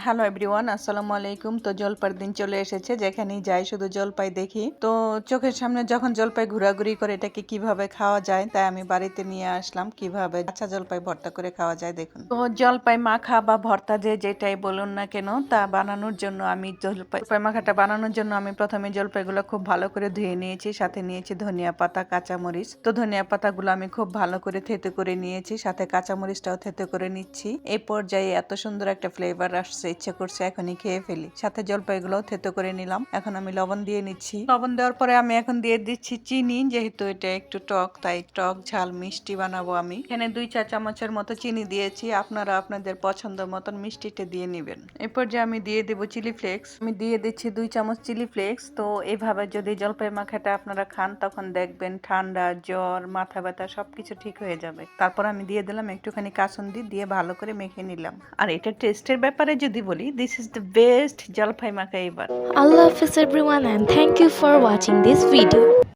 Hello everyone, আসসালামু আলাইকুম। তো জলপাইয়ের দিন চলে এসেছে, যেখানেই যাই শুধু জলপাই দেখি। তো চোখের সামনে যখন জলপাই ঘোরাঘুরি করে এটাকে কিভাবে খাওয়া যায় তাই আমি বাড়িতে নিয়ে আসলাম, কিভাবে কাঁচা জলপাই ভর্তা করে খাওয়া যায় দেখুন। তো জলপাই মাখা বা ভর্তা যেটাই বলুন না কেন, তা বানানোর জন্য আমি জলপাই মাখাটা বানানোর জন্য আমি প্রথমে জলপাইগুলো খুব ভালো করে ধুয়ে নিয়েছি, সাথে নিয়েছি ধনিয়া পাতা, কাঁচামরিচ। তো ধনিয়া পাতাগুলো আমি খুব ভালো করে থেতে করে নিয়েছি, সাথে কাঁচামরিচটাও থেতে করে নিচ্ছি। এই পর্যায়ে এত সুন্দর একটা ফ্লেভার আসছে, ইচ্ছে করছে এখনই খেয়ে ফেলি। সাথে জলপাইগুলোও থেতো করে নিলাম। এখন আমি লবণ দিয়ে নিচ্ছি। লবণ দেওয়ার পরে আমি এখন দিয়ে দিচ্ছি চিনি, যেহেতু এটা একটু টক, তাই টক ঝাল মিষ্টি বানাবো আমি। এখানে 2 চা চামচের মতো চিনি দিয়েছি, আপনারা আপনাদের পছন্দ মতন মিষ্টিটা দিয়ে নেবেন। এরপর যে আমি দিয়ে দেবো চিলি ফ্লেক্স, আমি দিয়ে দিচ্ছি 2 চামচ চিলি ফ্লেক্স। তো এভাবে যদি জলপাই মাখাটা আপনারা খান তখন দেখবেন ঠান্ডা, জ্বর, মাথা ব্যথা সবকিছু ঠিক হয়ে যাবে। তারপর আমি দিয়ে দিলাম একটুখানি কাসুন্দি, দিয়ে ভালো করে মেখে নিলাম। আর এটা টেস্টের ব্যাপারে যদি বলি, দিস ইজ দ্য বেস্ট জলপাই মাখা এবার। Allah Hafiz everyone and thank you for watching this video.